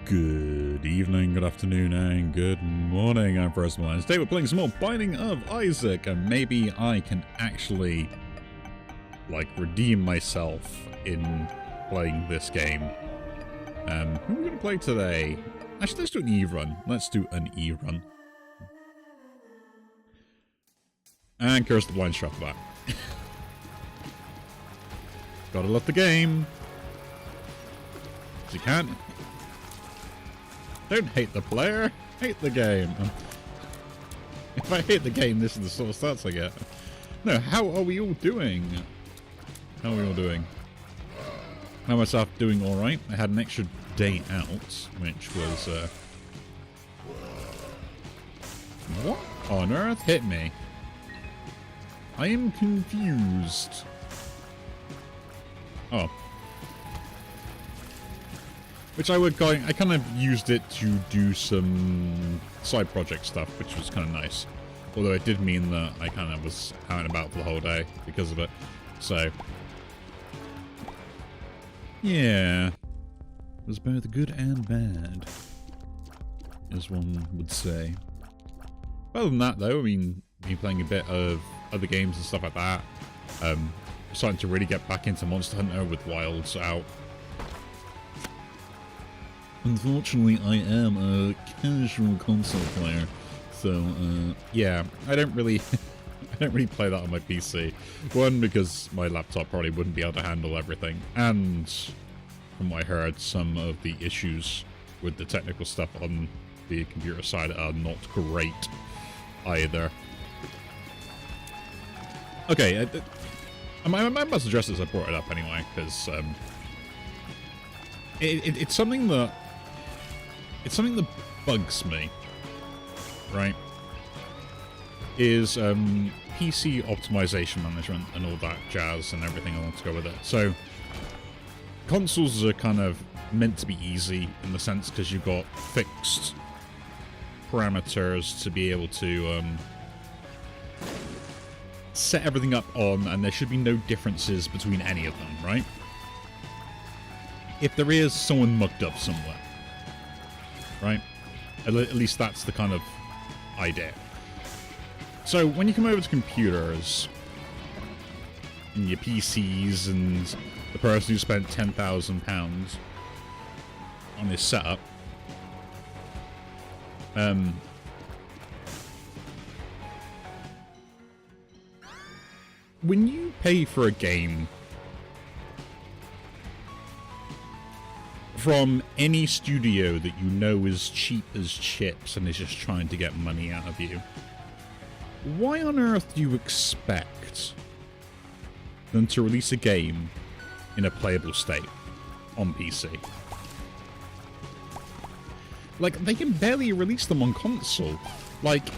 Good evening, good afternoon, and good morning. I'm First Line. Today we're playing some more Binding of Isaac, and maybe I can actually, redeem myself in playing this game. Who are we going to play today? Actually, let's do an E-run. Let's do an E-run. And curse the blind strap back. Gotta love the game. 'Cause you can't. Don't hate the player, hate the game. If I hate the game, this is the sort of stats I get. No, how are we all doing? How are we all doing? I myself doing alright. I had an extra day out, which was, what on earth hit me? I am confused. Oh. Which I kind of used it to do some side project stuff, which was kind of nice. Although it did mean that I kind of was out and about for the whole day because of it. So, yeah. It was both good and bad, as one would say. Other than that, though, I mean, been playing a bit of other games and stuff like that. Starting to really get back into Monster Hunter with Wilds out. Unfortunately, I am a casual console player, so yeah, I don't really play that on my PC. One, because my laptop probably wouldn't be able to handle everything, and from what I heard, some of the issues with the technical stuff on the computer side are not great either. Okay, I must address this. I brought it up anyway because it's something that. It's something that bugs me, right? Is PC optimization management and all that jazz and everything I want to go with it. So consoles are kind of meant to be easy in the sense because you've got fixed parameters to be able to set everything up on, and there should be no differences between any of them, right? If there is, someone mucked up somewhere. Right? At least that's the kind of idea. So when you come over to computers and your PCs and the person who spent £10,000 on this setup, when you pay for a game from any studio that you know is cheap as chips and is just trying to get money out of you, why on earth do you expect them to release a game in a playable state on PC? Like, they can barely release them on console. Like,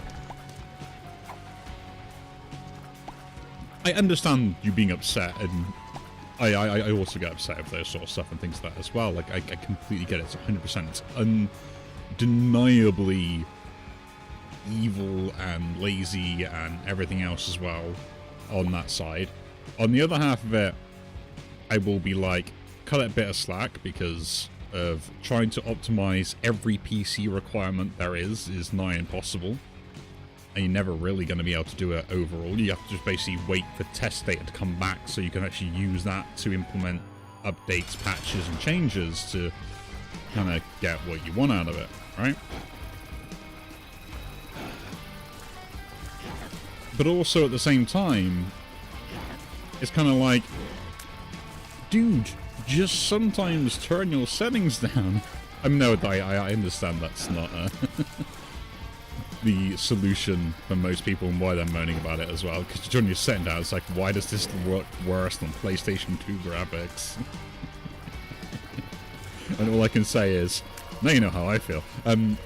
I understand you being upset, and I also get upset with those sort of stuff and things like that as well. Like, I completely get it. It's 100%. It's undeniably evil and lazy and everything else as well on that side. On the other half of it, I will be like, cut it a bit of slack because of trying to optimize every PC requirement there is nigh impossible. And you're never really going to be able to do it overall. You have to just basically wait for test data to come back so you can actually use that to implement updates, patches, and changes to kind of get what you want out of it, right? But also at the same time, it's kind of like, dude, just sometimes turn your settings down. I mean, no, I understand that's not the solution for most people and why they're moaning about it as well, because you're turning your setting down, it's like, why does this work worse than PlayStation 2 graphics? And all I can say is, now you know how I feel. The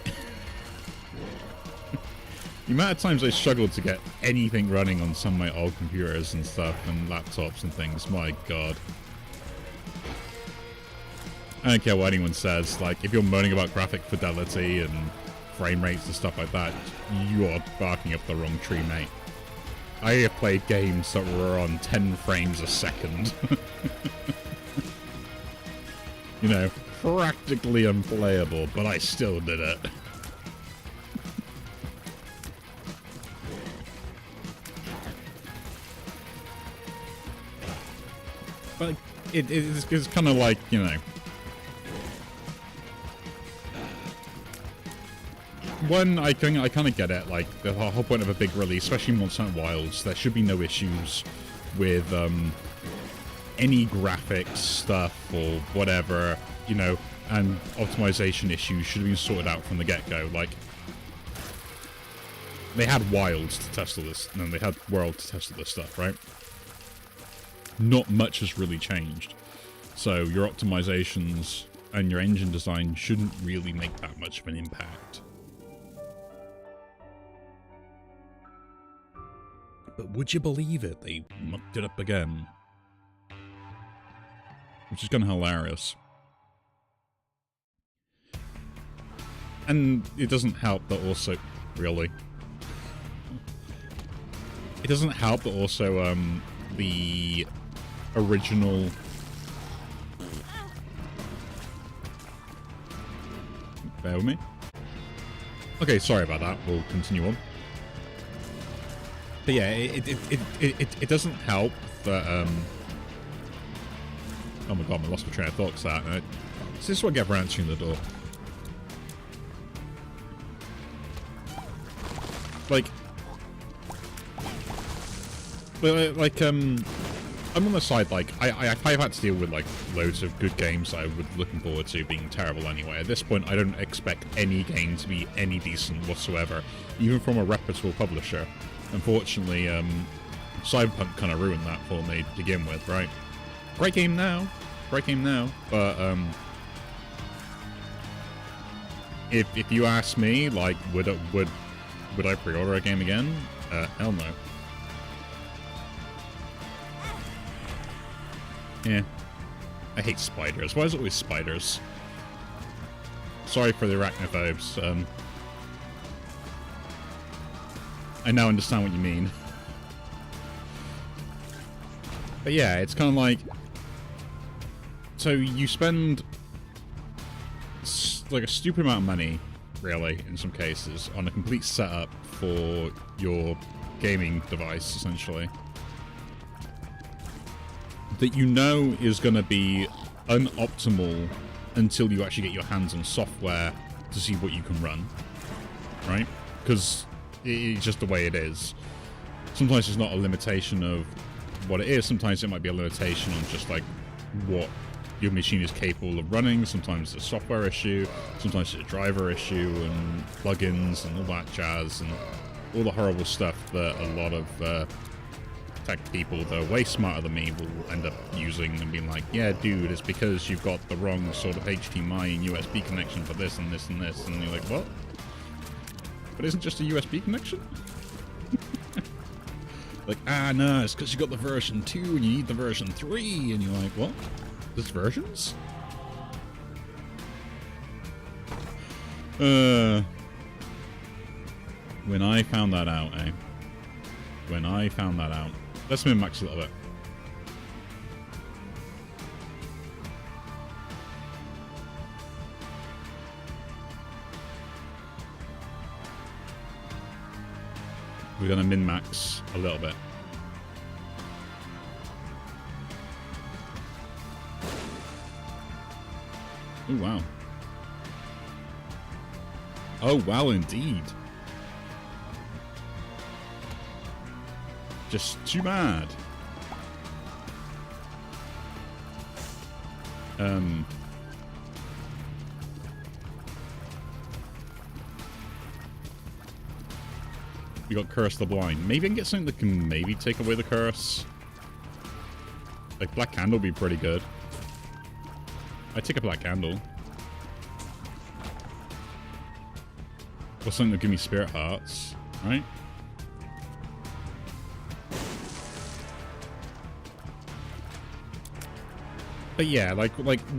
amount of times I struggled to get anything running on some of my old computers and stuff and laptops and things, my god. I don't care what anyone says, like, if you're moaning about graphic fidelity and frame rates and stuff like that, you are barking up the wrong tree, mate. I have played games that were on 10 frames a second. You know, practically unplayable, but I still did it. But it's kind of like, you know... One, I kind of get it, like, the whole point of a big release, especially Monster Hunter Wilds, there should be no issues with any graphics stuff or whatever, you know, and optimization issues should have been sorted out from the get-go. Like, they had Wilds to test all this, and they had World to test all this stuff, right? Not much has really changed. So your optimizations and your engine design shouldn't really make that much of an impact. But would you believe it? They mucked it up again. Which is kind of hilarious. And it doesn't help that also... Really? It doesn't help that also, the original... Bear with me. Okay, sorry about that. We'll continue on. But yeah, it doesn't help that, oh my god, I lost my train of thought to that. This is what I get for answering the door. I'm on the side, like, I've had to deal with, like, loads of good games I was looking forward to being terrible anyway. At this point, I don't expect any game to be any decent whatsoever, even from a reputable publisher. Unfortunately, Cyberpunk kind of ruined that for me to begin with, right? Great game now, but, if you ask me, like, would I pre-order a game again? Hell no. Yeah. I hate spiders. Why is it always spiders? Sorry for the arachnophobes. I now understand what you mean. But yeah, it's kind of like... So you spend... like a stupid amount of money, really, in some cases, on a complete setup for your gaming device, essentially. That you know is going to be unoptimal until you actually get your hands on software to see what you can run, right? Because it's just the way it is. Sometimes it's not a limitation of what it is, sometimes it might be a limitation on just like what your machine is capable of running. Sometimes it's a software issue, sometimes it's a driver issue and plugins and all that jazz and all the horrible stuff that a lot of tech people that are way smarter than me will end up using and being like, yeah, dude, it's because you've got the wrong sort of HDMI and USB connection for this and this and this. And you're like, what? But isn't it just a USB connection? Like, no, it's because you got the version 2 and you need the version 3. And you're like, what? There's versions? When I found that out, eh? When I found that out. Let's min-max a little bit. We're gonna min-max a little bit. Oh, wow. Oh, wow, indeed. Just too bad. We got Curse the Blind. Maybe I can get something that can maybe take away the curse. Like Black Candle would be pretty good. I'd take a Black Candle. Or something that give me Spirit Hearts, right? But yeah, like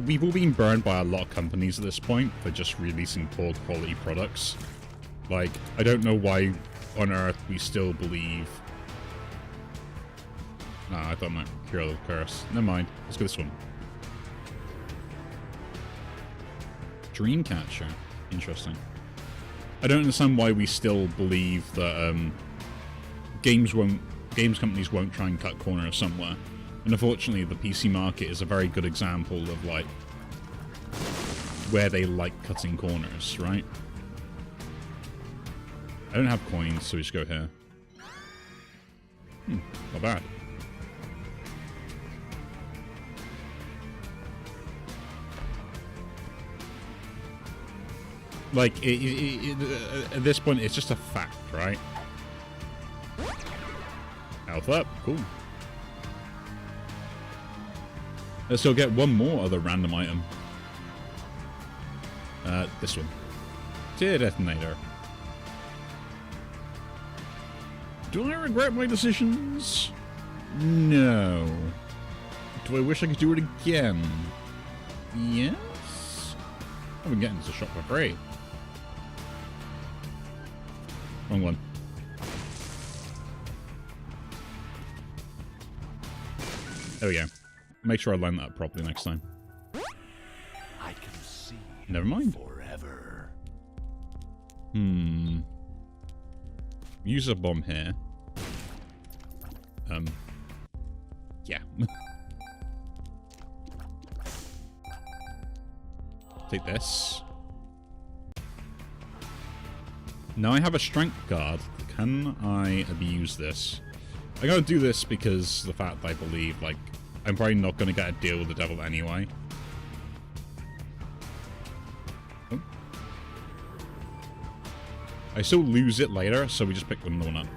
we've all been burned by a lot of companies at this point for just releasing poor quality products. Like, I don't know why on earth we still believe... Nah, I thought I might cure the curse. Never mind. Let's go this one. Dreamcatcher. Interesting. I don't understand why we still believe that games companies won't try and cut corners somewhere. And unfortunately, the PC market is a very good example of, like, where they like cutting corners, right? I don't have coins, so we just go here. Not bad. Like, at this point, it's just a fact, right? Health up, cool. Let's go get one more other random item. This one. Tear detonator. Do I regret my decisions? No. Do I wish I could do it again? Yes? I've been getting to the shop for free. Wrong one. There we go. Make sure I line that up properly next time. I can see. Never mind. Forever. Use a bomb here. Yeah. Take this. Now I have a strength guard. Can I abuse this? I gotta do this because the fact that I believe, like, I'm probably not gonna get a deal with the devil anyway. Oh. I still lose it later, so we just pick another one up.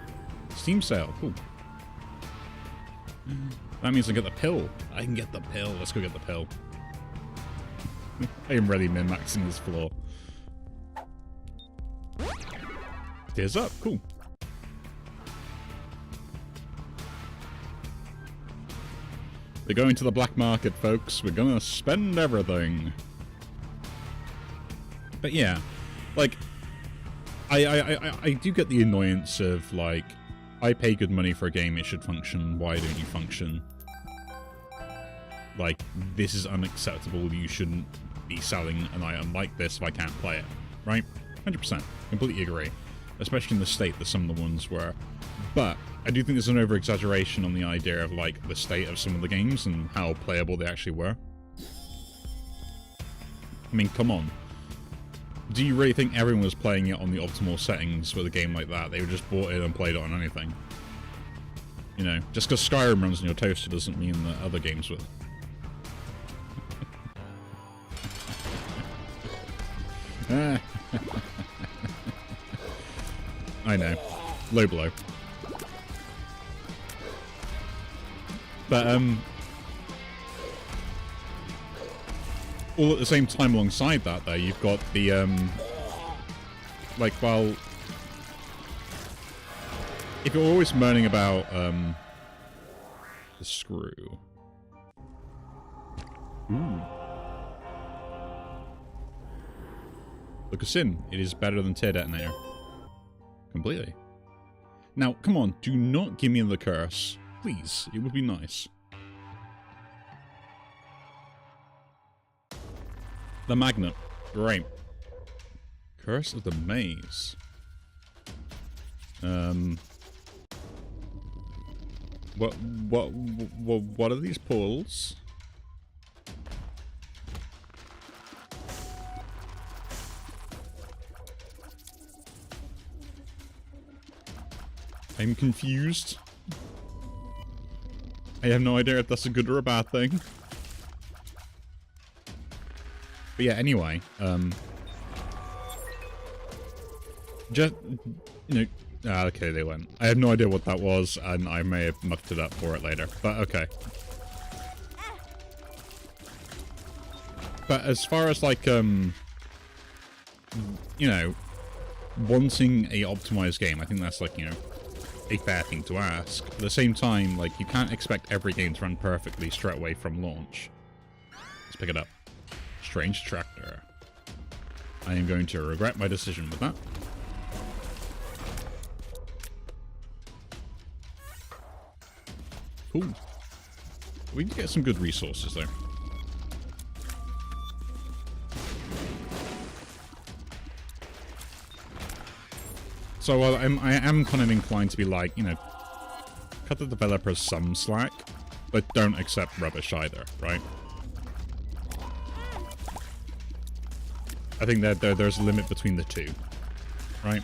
Steam sale, cool. That means I get the pill. I can get the pill. Let's go get the pill. I am really min-maxing this floor. Tears up, cool. We're going to the black market, folks. We're gonna spend everything. But yeah, like, I do get the annoyance of, like, I pay good money for a game, it should function, why don't you function? Like, this is unacceptable, you shouldn't be selling an item like this if I can't play it, right? 100%, completely agree. Especially in the state that some of the ones were. But I do think there's an over-exaggeration on the idea of, like, the state of some of the games and how playable they actually were. I mean, come on. Do you really think everyone was playing it on the optimal settings with a game like that? They just bought it and played it on anything. You know, just because Skyrim runs on your toaster doesn't mean that other games will. I know. Low blow. But, all at the same time alongside that, though, you've got the, like, well, if you're always moaning about, the screw. Ooh. Look us in. It is better than tear detonator. Completely. Now, come on, do not give me the curse. Please, it would be nice. The magnet. Great. Curse of the maze. What are these pulls? I'm confused. I have no idea if that's a good or a bad thing. But yeah, anyway, just, you know, okay, they went. I have no idea what that was, and I may have mucked it up for it later, but okay. But as far as, like, you know, wanting a optimized game, I think that's, like, you know, a fair thing to ask. At the same time, like, you can't expect every game to run perfectly straight away from launch. Let's pick it up. Strange tractor. I am going to regret my decision with that. Cool. We can get some good resources there. So I am kind of inclined to be like, you know, cut the developers some slack, but don't accept rubbish either, right? I think that there's a limit between the two, right?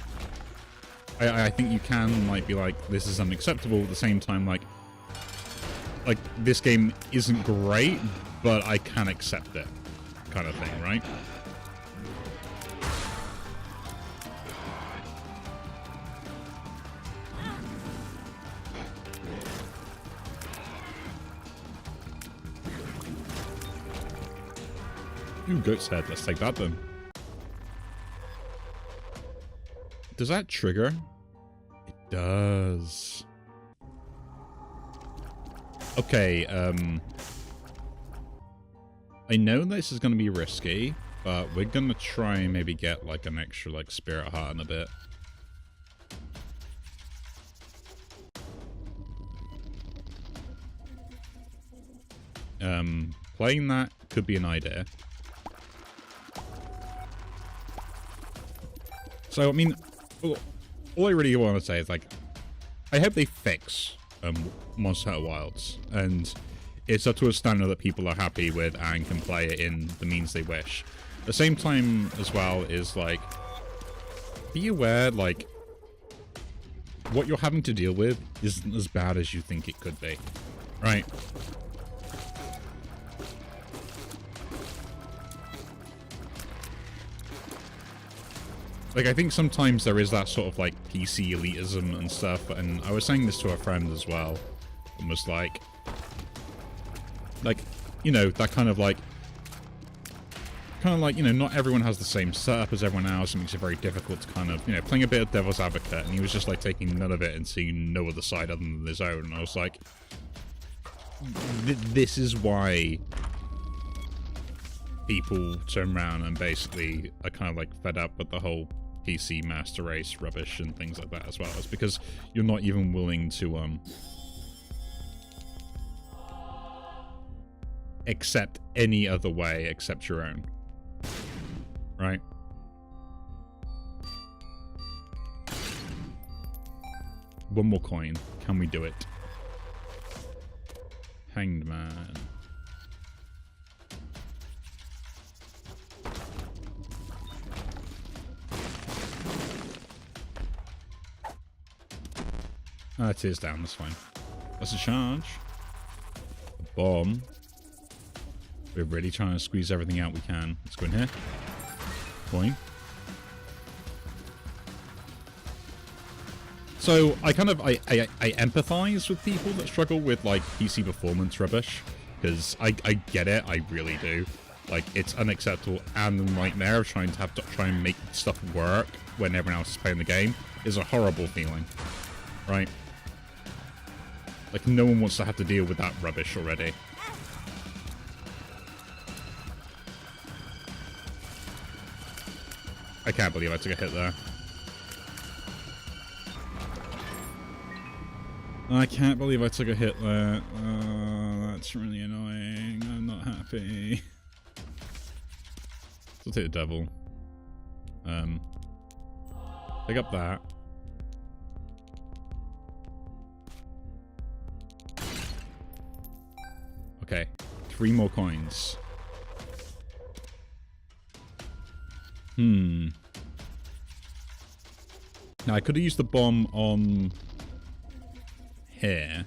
I think you can, like, be like, this is unacceptable, at the same time, like, this game isn't great, but I can accept it, kind of thing, right? Ooh, goat's head, let's take that then. Does that trigger? It does. Okay, I know this is going to be risky, but we're going to try and maybe get, like, an extra, like, spirit heart in a bit. Playing that could be an idea. So, I mean, all I really want to say is, like, I hope they fix Monster Hunter Wilds, and it's up to a standard that people are happy with and can play it in the means they wish. At the same time, as well, is, like, be aware, like, what you're having to deal with isn't as bad as you think it could be, right? Like, I think sometimes there is that sort of, like, PC elitism and stuff, and I was saying this to a friend as well, and was like, you know, that kind of, like, you know, not everyone has the same setup as everyone else. It makes it very difficult to kind of, you know, playing a bit of devil's advocate, and he was just, like, taking none of it and seeing no other side other than his own, and I was like, this is why people turn around and basically are kind of, like, fed up with the whole PC master race rubbish and things like that as well. It's because you're not even willing to accept any other way except your own, right? One more coin. Can we do it? Hanged Man. It is down, that's fine. That's a charge. A bomb. We're really trying to squeeze everything out we can. Let's go in here. Coin. So, I kind of, I empathize with people that struggle with, like, PC performance rubbish. Because I get it, I really do. Like, it's unacceptable, and the nightmare of trying to try and make stuff work when everyone else is playing the game is a horrible feeling. Right? Like, no one wants to have to deal with that rubbish already. I can't believe I took a hit there. I can't believe I took a hit there. That's really annoying. I'm not happy. So I'll take the devil. Pick up that. Okay, 3 more coins. Now, I could have used the bomb on here.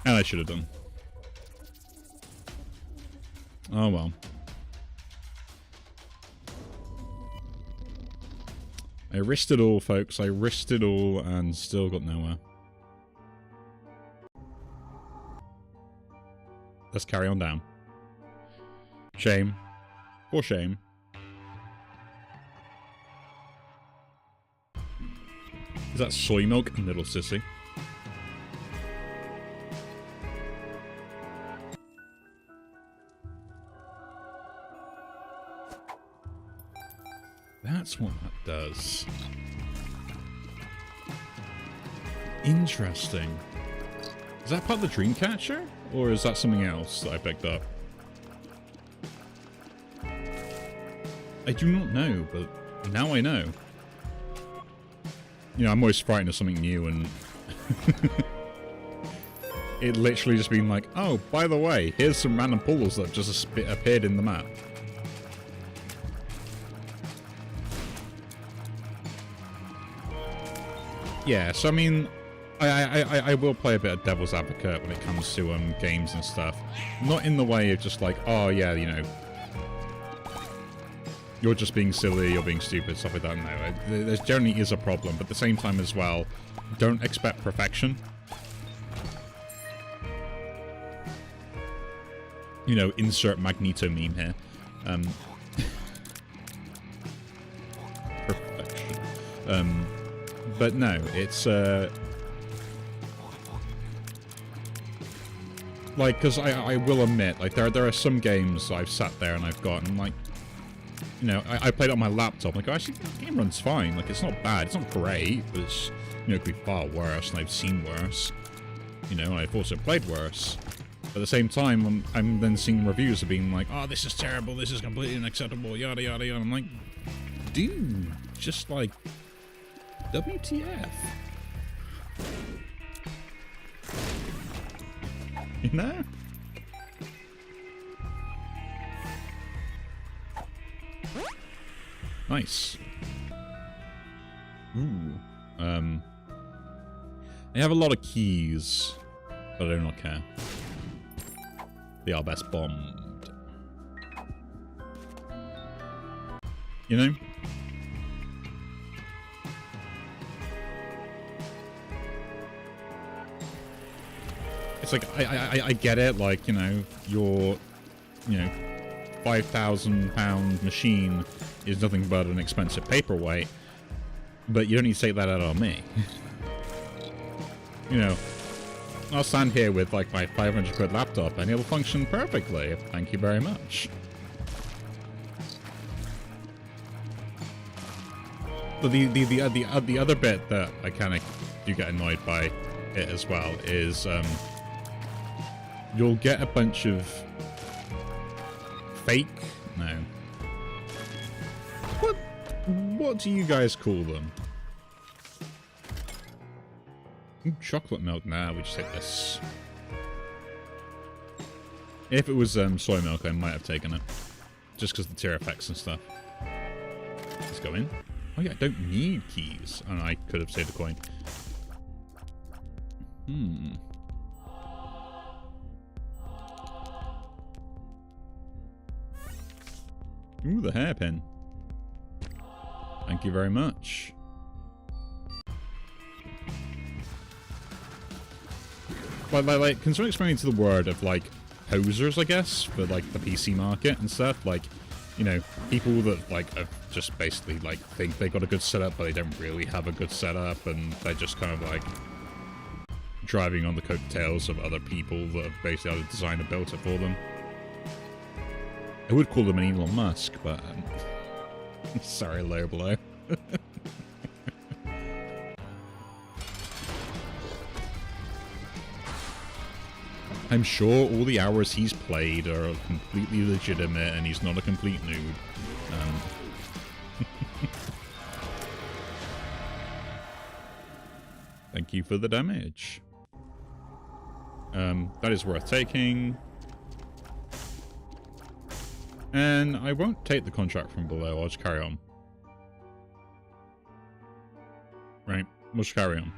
And I should have done. Oh well. I risked it all, folks. I risked it all and still got nowhere. Let's carry on down. Shame. For shame. Is that soy milk, little sissy? That's what that does. Interesting. Is that part of the Dreamcatcher? Or is that something else that I picked up? I do not know, but now I know. You know, I'm always frightened of something new, and it literally just being like, oh, by the way, here's some random portals that just appeared in the map. Yeah, so I mean, I will play a bit of devil's advocate when it comes to games and stuff. Not in the way of just like, oh yeah, you know, you're just being silly, you're being stupid, stuff like that. No, there generally is a problem, but at the same time as well, don't expect perfection. You know, insert Magneto meme here. Perfection. But no, it's like, because I will admit, like there are some games I've sat there and I've gotten like, you know, I played it on my laptop. Like, actually, the game runs fine. Like, it's not bad. It's not great, but it's, you know, it could be far worse, and I've seen worse. You know, and I've also played worse. But at the same time, I'm then seeing reviews of being like, oh, this is terrible, this is completely unacceptable, yada, yada, yada. I'm like, dude, just like, WTF? You know? Nice. Ooh. I have a lot of keys, but I do not care. They are best bombed. You know? It's like, I get it, like, you know, your, you know, £5,000 machine is nothing but an expensive paperweight, but you don't need to take that out on me. You know, I'll stand here with like my 500 quid laptop and it'll function perfectly. Thank you very much. But the other bit that I kind of do get annoyed by it as well is you'll get a bunch of fake. No. What do you guys call them? Ooh, chocolate milk. Nah, we just take this. If it was soy milk, I might have taken it. Just because of the tear effects and stuff. Let's go in. Oh yeah, I don't need keys. Oh no, I could have saved a coin. Ooh, the hairpin. Thank you very much. Like, can someone explain to the word of, like, posers, I guess, for, like, the PC market and stuff? Like, you know, people that, like, have just basically, like, think they got a good setup, but they don't really have a good setup, and they're just kind of, like, driving on the coattails of other people that have basically either designed or built it for them. I would call them an Elon Musk, but... sorry, low blow. I'm sure all the hours he's played are completely legitimate and he's not a complete noob. Thank you for the damage. That is worth taking. And I won't take the contract from below, I'll just carry on. Right, we'll just carry on.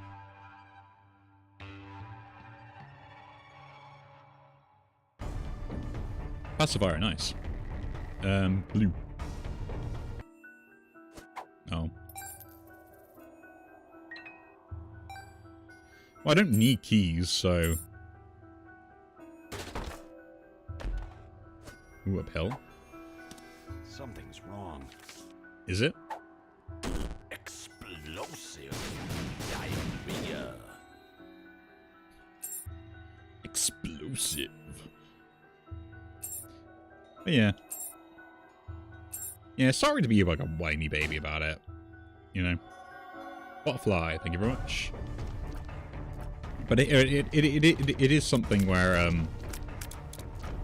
Pacifier, nice. Blue. Oh. Well, I don't need keys, so... Ooh, uphill. Something's wrong. Is it? Explosive diarrhea. Explosive. But yeah. Yeah, sorry to be like a whiny baby about it. You know? Butterfly, thank you very much. But it is something where,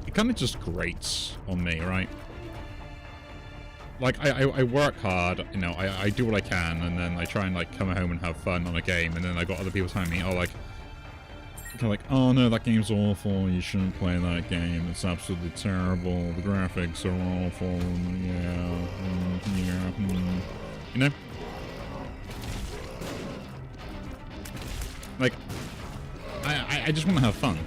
it kind of just grates on me, right? like, I work hard, you know, I do what I can, and then I try and, like, come home and have fun on a game, and then I got other people telling me, oh, like, kind of like, oh no, that game's awful, you shouldn't play that game, it's absolutely terrible, the graphics are awful, you know? Like, I just want to have fun.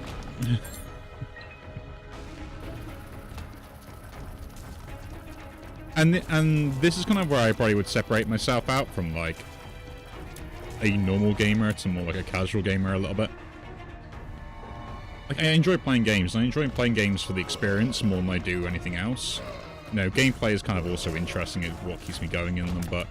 And this is kind of where I probably would separate myself out from, like, a normal gamer to more like a casual gamer a little bit. Like, I enjoy playing games, and I enjoy playing games for the experience more than I do anything else. You know, gameplay is kind of also interesting, it's what keeps me going in them, but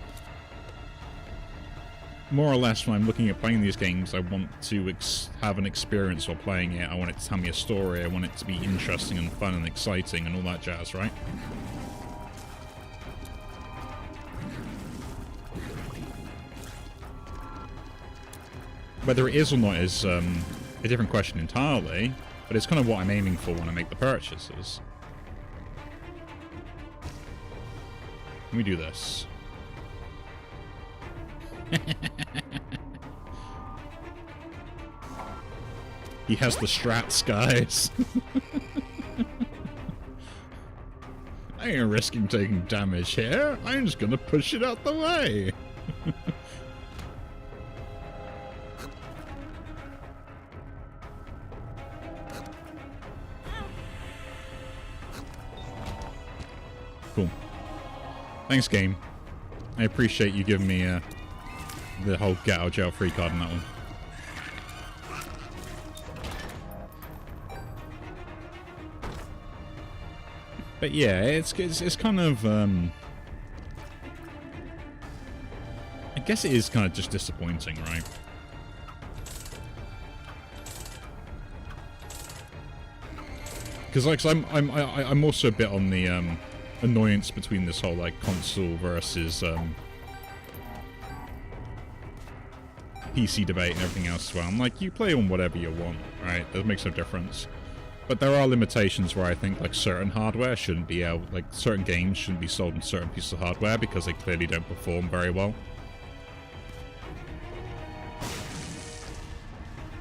more or less when I'm looking at playing these games, I want to have an experience while playing it. I want it to tell me a story, I want it to be interesting and fun and exciting and all that jazz, right? Whether it is or not is a different question entirely, but it's kind of what I'm aiming for when I make the purchases. Let me do this. He has the strats, guys. I ain't risking taking damage here. I'm just gonna push it out the way. Cool. Thanks, game. I appreciate you giving me the whole get out of jail free card on that one. But yeah, it's kind of I guess it is kind of just disappointing, right? Because like I'm also a bit on the annoyance between this whole like console versus PC debate and everything else as well. I'm like, you play on whatever you want, right? That makes no difference. But there are limitations where I think like certain hardware shouldn't be out, like certain games shouldn't be sold in certain pieces of hardware because they clearly don't perform very well.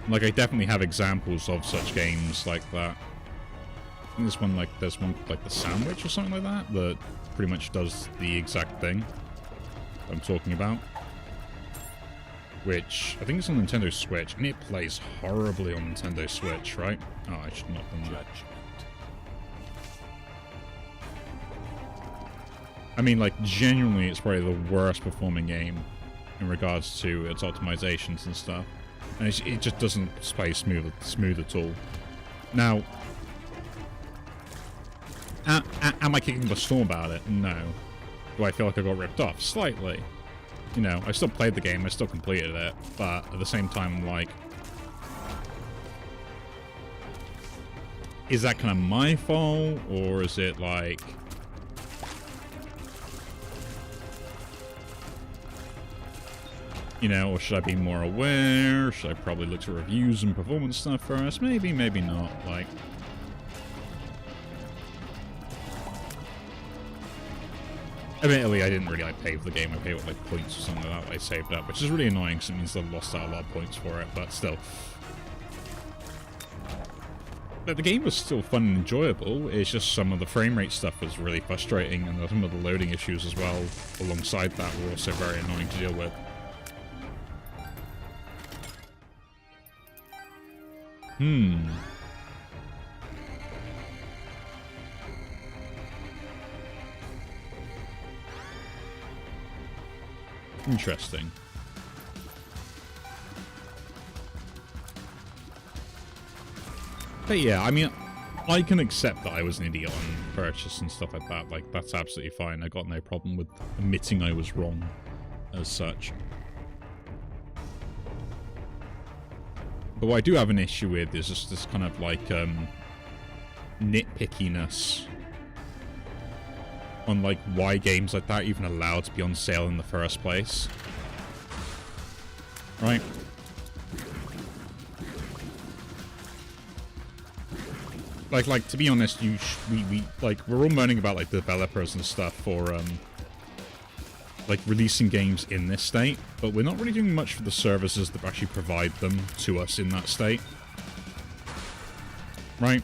Like, I definitely have examples of such games like that. I think there's one like The Sandwich or something like that, that pretty much does the exact thing I'm talking about. Which, I think it's on Nintendo Switch, and it plays horribly on Nintendo Switch, right? Oh, I should not have done that. I mean, like, genuinely, it's probably the worst performing game in regards to its optimizations and stuff. And it just doesn't play smooth at all. Now, am I kicking the storm about it? No. Do I feel like I got ripped off? Slightly. You know, I still played the game, I still completed it, but at the same time, I'm like, is that kind of my fault, or is it like, you know, or should I be more aware? Should I probably look to reviews and performance stuff first? Maybe, maybe not, like. Admittedly, I didn't really like pay for the game. I paid with like points or something like that I saved up, which is really annoying because it means I've lost out a lot of points for it, but still. But the game was still fun and enjoyable. It's just some of the frame rate stuff was really frustrating, and some of the loading issues as well alongside that were also very annoying to deal with. Interesting. But yeah, I mean, I can accept that I was an idiot on purchase and stuff like that. Like, that's absolutely fine. I got no problem with admitting I was wrong as such. But what I do have an issue with is just this kind of like nitpickiness on like why games like that are even allowed to be on sale in the first place. Right? Like to be honest, we like we're all moaning about like developers and stuff for like releasing games in this state, but we're not really doing much for the services that actually provide them to us in that state, right?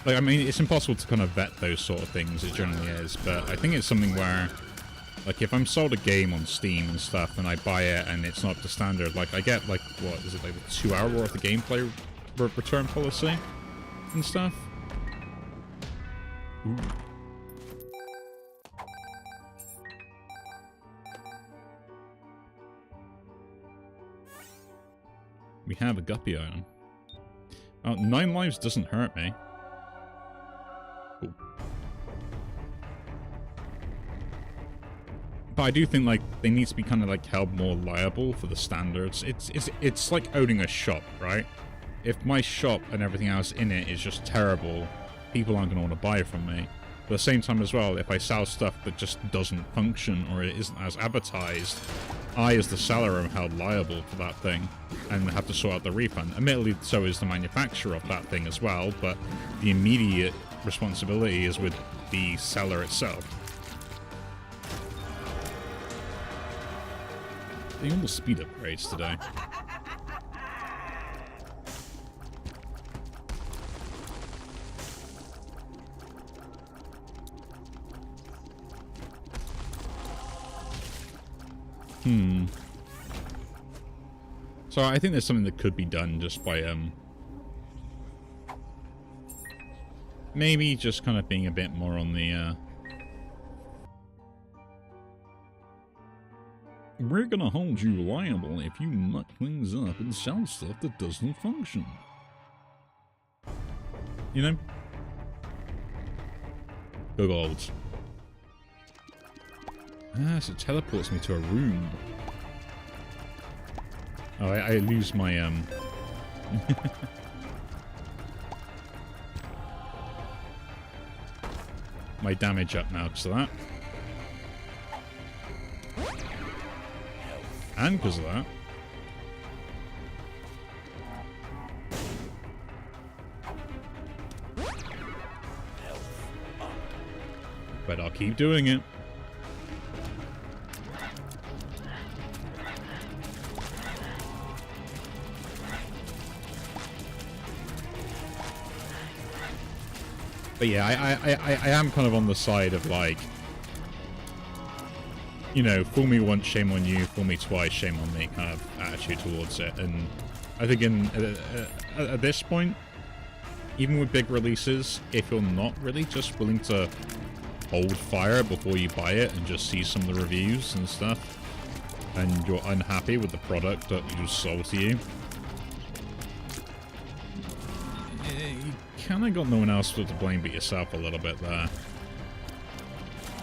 Like, I mean, it's impossible to kind of vet those sort of things, it generally is, but I think it's something where, like, if I'm sold a game on Steam and stuff, and I buy it and it's not up to standard, like, I get, like, what, is it, like, a 2 hour worth of gameplay return policy and stuff? Ooh. We have a guppy item. Oh, 9 lives doesn't hurt me. Cool. But I do think, like, they need to be kind of, like, held more liable for the standards. It's like owning a shop, right? If my shop and everything else in it is just terrible, people aren't going to want to buy from me. But at the same time as well, if I sell stuff that just doesn't function or it isn't as advertised, I, as the seller, am held liable for that thing and have to sort out the refund. Admittedly, so is the manufacturer of that thing as well, but the immediate responsibility is with the seller itself. They all the speed upgrades today. So I think there's something that could be done just by maybe just kind of being a bit more on the we're gonna hold you liable if you muck things up and sell stuff that doesn't function. You know? Go gold. Ah, so it teleports me to a room. Oh, I lose my, my damage up now because of that. And because of that. But I'll keep doing it. But yeah, I am kind of on the side of, like, you know, fool me once, shame on you, fool me twice, shame on me kind of attitude towards it. And I think at this point, even with big releases, if you're not really just willing to hold fire before you buy it and just see some of the reviews and stuff, and you're unhappy with the product that was sold to you, you kind of got no one else to blame but yourself a little bit there.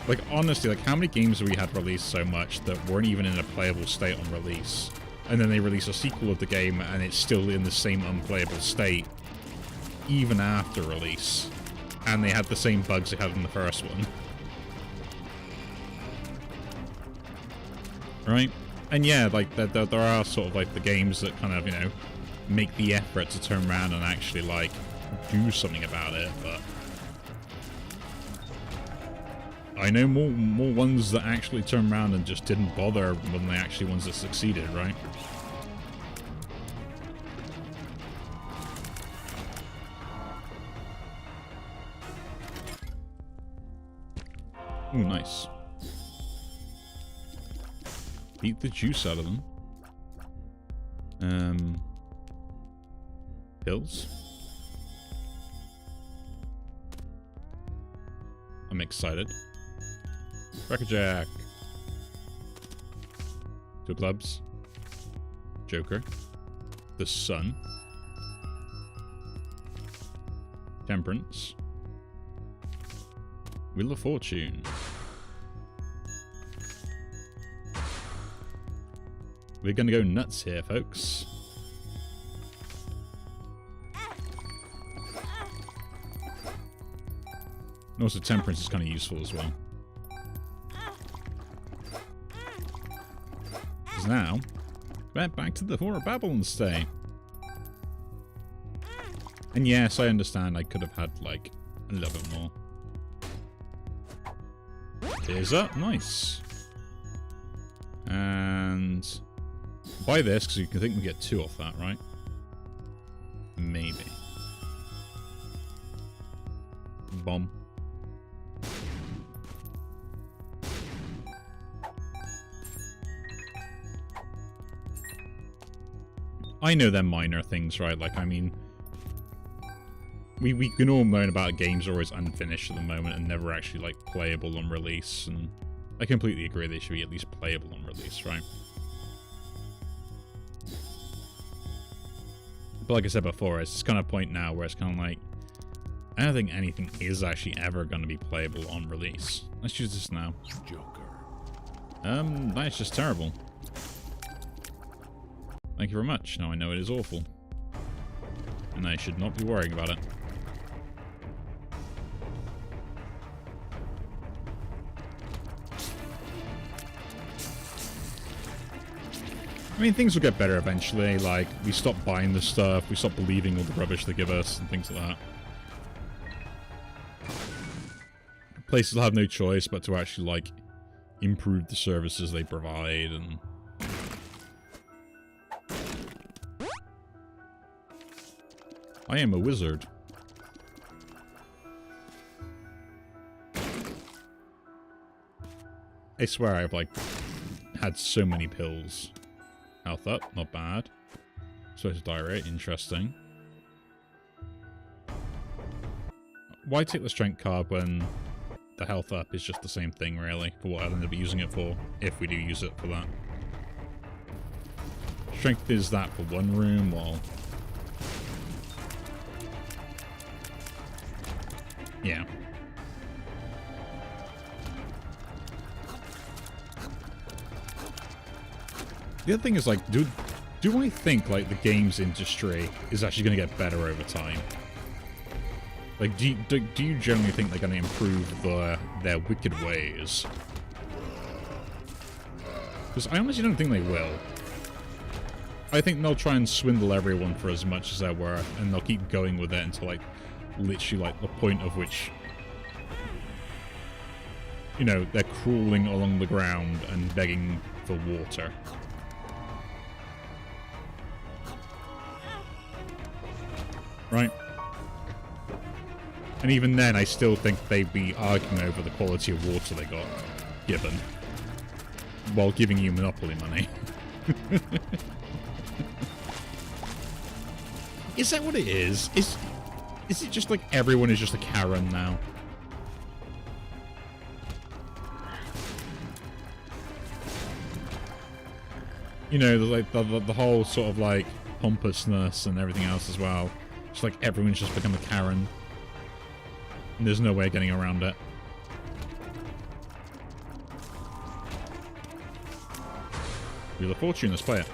Like, honestly, like, how many games have we had released so much that weren't even in a playable state on release? And then they release a sequel of the game and it's still in the same unplayable state, even after release. And they had the same bugs they had in the first one. Right? And yeah, like, there are sort of, like, the games that kind of, you know, make the effort to turn around and actually, like, do something about it, but I know more ones that actually turned around and just didn't bother than the actually ones that succeeded, right? Ooh, nice. Beat the juice out of them. Pills? I'm excited. Crackerjack. 2 clubs. Joker. The Sun. Temperance. Wheel of Fortune. We're gonna go nuts here, folks. And also Temperance is kind of useful as well. Because now, back to the Whore of Babylon stay. And yes, I understand I could have had, like, a little bit more. Tears up. Nice. And buy this, because you can think we get 2 off that, right? Maybe. Bomb. I know they're minor things, right? Like, I mean, we can all moan about games are always unfinished at the moment and never actually, like, playable on release, and I completely agree they should be at least playable on release, right? But like I said before, it's kind of a point now where it's kind of like, I don't think anything is actually ever going to be playable on release. Let's use this now. Joker. That's just terrible. Thank you very much. Now I know it is awful. And I should not be worrying about it. I mean, things will get better eventually. Like, we stop buying this stuff, we stop believing all the rubbish they give us, and things like that. Places will have no choice but to actually, like, improve the services they provide, and... I am a wizard. I swear I've, like, had so many pills. Health up, not bad. So it's diarrhea, interesting. Why take the strength card when the health up is just the same thing, really, for what I'll end up using it for, if we do use it for that. Strength is that for one room, while... yeah. The other thing is, like, do I think, like, the games industry is actually going to get better over time? Like, do you generally think they're going to improve their wicked ways? Because I honestly don't think they will. I think they'll try and swindle everyone for as much as they're worth, and they'll keep going with it until, like, literally, like, the point of which, you know, they're crawling along the ground and begging for water. Right? And even then, I still think they'd be arguing over the quality of water they got given, while giving you monopoly money. Is that what it is? Is it just like everyone is just a Karen now? You know, like the whole sort of like pompousness and everything else as well. It's like everyone's just become a Karen. And there's no way of getting around it. Wheel of Fortune, let's play it.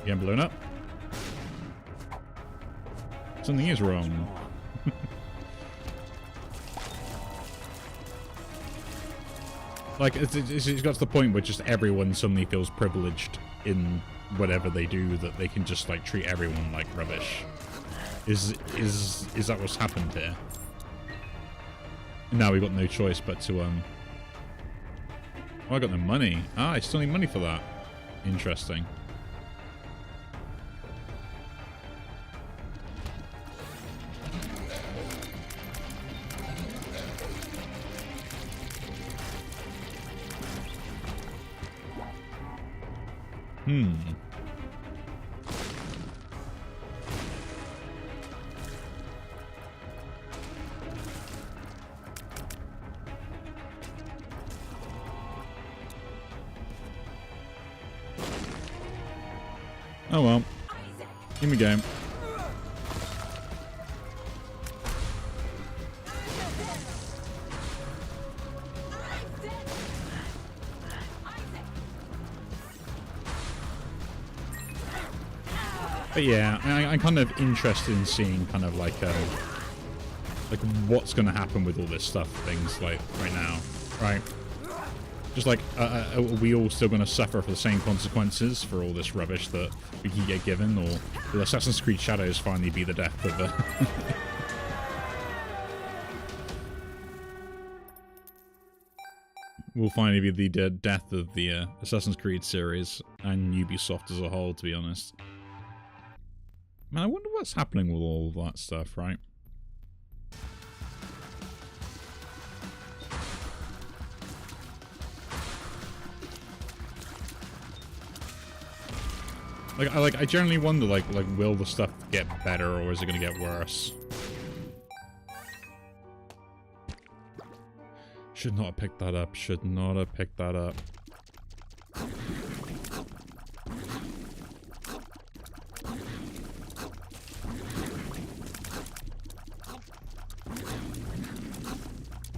Getting blown up. Something is wrong. Like, it's got to the point where just everyone suddenly feels privileged in whatever they do, that they can just, like, treat everyone like rubbish. Is that what's happened here? Now we've got no choice but to, Oh, I got no money. Ah, I still need money for that. Interesting. Oh well. Here we go. But yeah, I'm kind of interested in seeing kind of like a like, what's going to happen with all this stuff, things, like, right now, right? Just like, are we all still going to suffer for the same consequences for all this rubbish that we can get given, or will Assassin's Creed Shadows finally be the death of the... will finally be the death of the Assassin's Creed series and Ubisoft as a whole, to be honest. Man, I wonder what's happening with all of that stuff, right? I generally wonder, like, will the stuff get better or is it gonna get worse? Should not have picked that up. Should not have picked that up.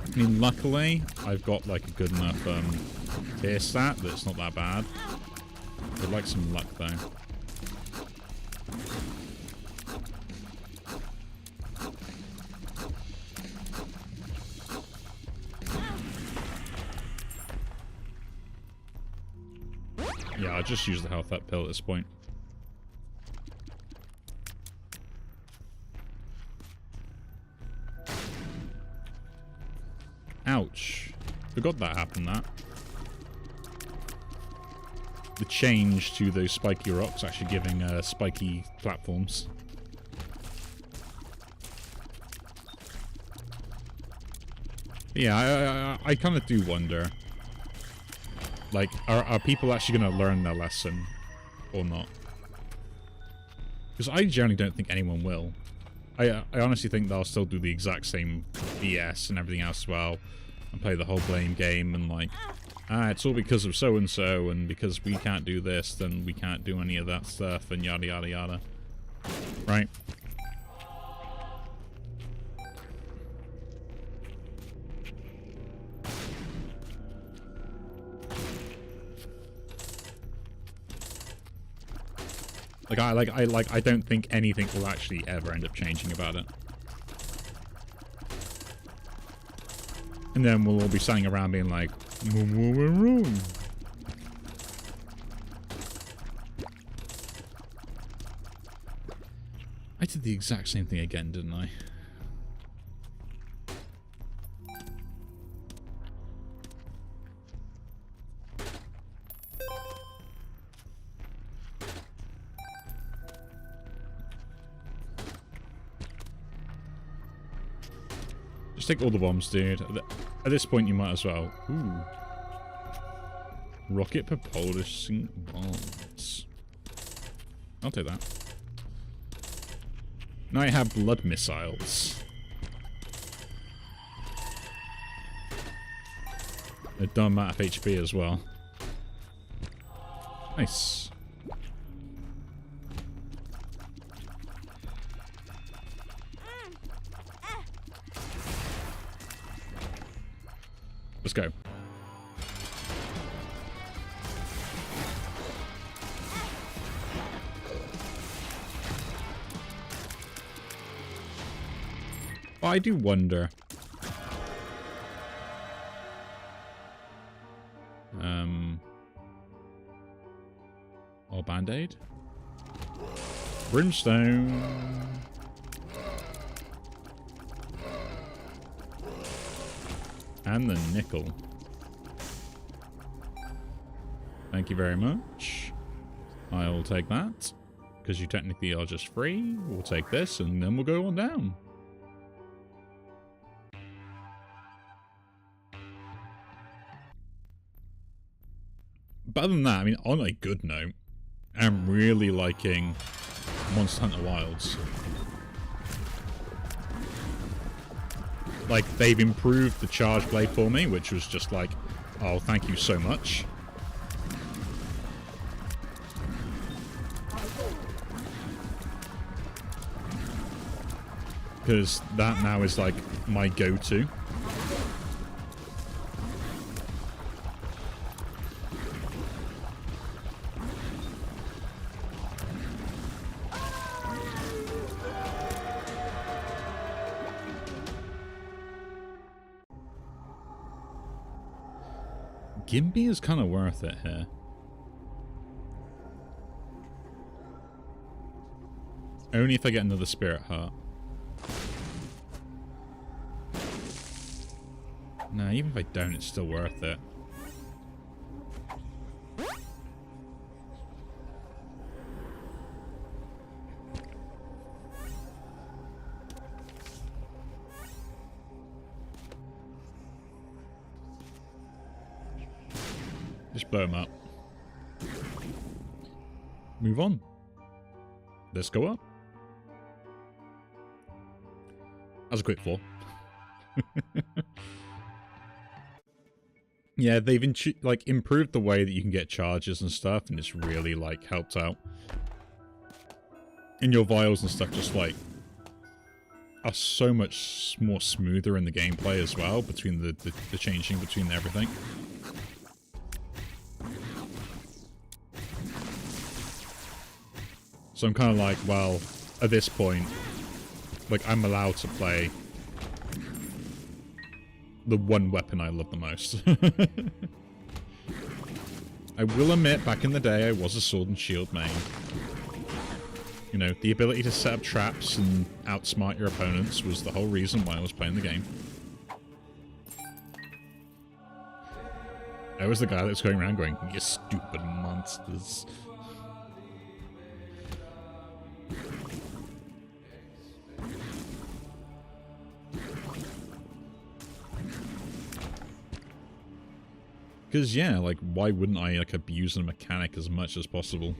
I mean, luckily, I've got, like, a good enough, tier stat that it's not that bad. I'd like some luck, though. Yeah, I'll just use the health up pill at this point. Ouch. Forgot that happened, that. The change to those spiky rocks actually giving spiky platforms. But yeah, I kind of do wonder. Like, are people actually going to learn their lesson or not? Because I generally don't think anyone will. I honestly think they'll still do the exact same BS and everything else as well, and play the whole blame game and like, it's all because of so-and-so, and because we can't do this, then we can't do any of that stuff, and yada yada yada. Right? I don't think anything will actually ever end up changing about it. And then we'll all be standing around being like, room. I did the exact same thing again, didn't I? Just take all the bombs, dude. At this point, you might as well. Ooh. Rocket propulsion bombs. I'll take that. Now I have blood missiles. A dumb amount of HP as well. Nice. Let's go. Oh, I do wonder. Or Band-Aid? Brimstone. And the nickel. Thank you very much. I'll take that. Because you technically are just free. We'll take this and then we'll go on down. But other than that, I mean, on a good note, I'm really liking Monster Hunter Wilds. Like, they've improved the charge blade for me, which was just like, oh, thank you so much. Because that now is like my go-to. Gimby is kind of worth it here. Only if I get another spirit heart. Nah, even if I don't, it's still worth it. Just blow him up. Move on. Let's go up. That's a quick floor. Yeah, they've improved the way that you can get charges and stuff, and it's really like helped out. And your vials and stuff just like are so much more smoother in the gameplay as well, between the changing between everything. So I'm kind of like, well, at this point, like, I'm allowed to play the one weapon I love the most. I will admit, back in the day, I was a sword and shield main. You know, the ability to set up traps and outsmart your opponents was the whole reason why I was playing the game. I was the guy that was going around going, "You stupid monsters." Because, yeah, like, why wouldn't I, like, abuse a mechanic as much as possible?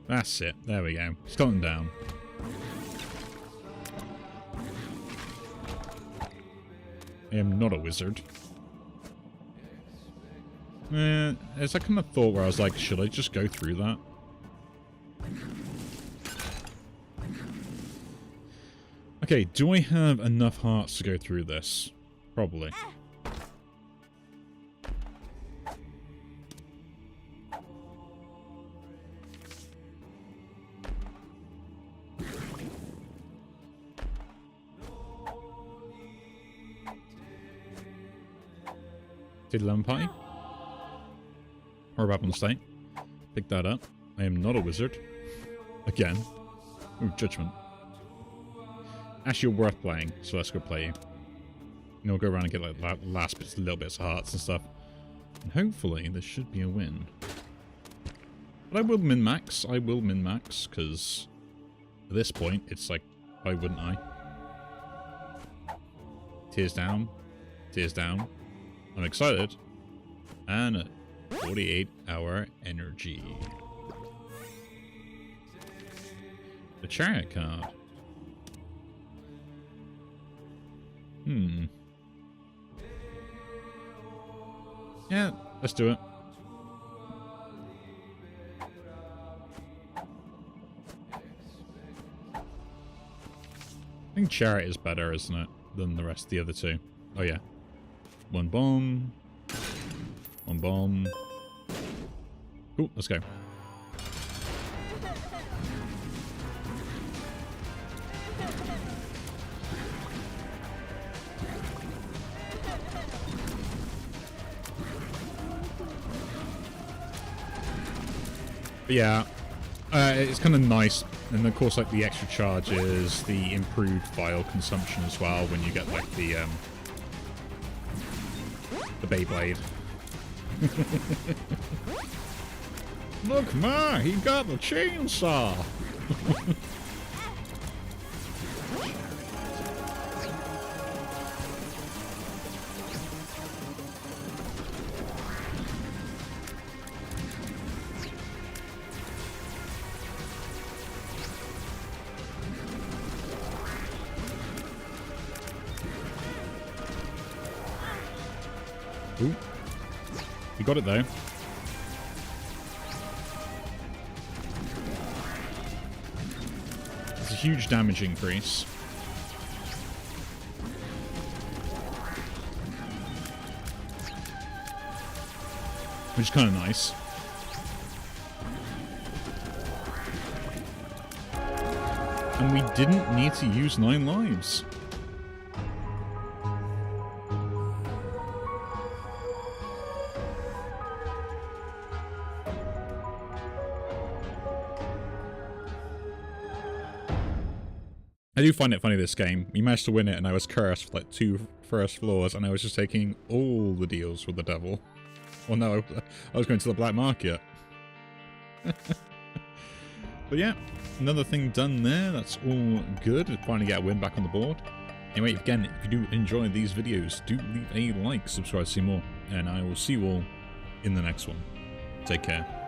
That's it. There we go. It's gotten down. I am not a wizard. It's that kind of thought where I was like, should I just go through that? Okay, do I have enough hearts to go through this? Probably. Did lemon party? Or up on the state. Pick that up. I am not a wizard. Again. Ooh, judgment. Actually, you're worth playing, so let's go play you. And we'll go around and get like last bits, little bits of hearts and stuff. And hopefully, there should be a win. But I will min-max. I will min-max, because at this point, it's like, why wouldn't I? Tears down. Tears down. I'm excited. And 48-hour energy. The chariot card. Yeah, let's do it. I think chariot is better, isn't it, than the rest of the other two? Oh yeah. One bomb. One bomb. Cool, let's go. But yeah, it's kind of nice, and of course, like the extra charges, the improved vial consumption as well when you get like the Beyblade. Look, Ma, he got the chainsaw. Ooh. You got it though. It's a huge damage increase. which is kind of nice. And we didn't need to use 9 lives. I do find it funny, this game. We managed to win it and I was cursed for like 2 first floors and I was just taking all the deals with the devil. Well, no, I was going to the black market. But yeah, another thing done there. That's all good. Finally get a win back on the board. Anyway, again, if you do enjoy these videos, do leave a like, subscribe to see more, and I will see you all in the next one. Take care.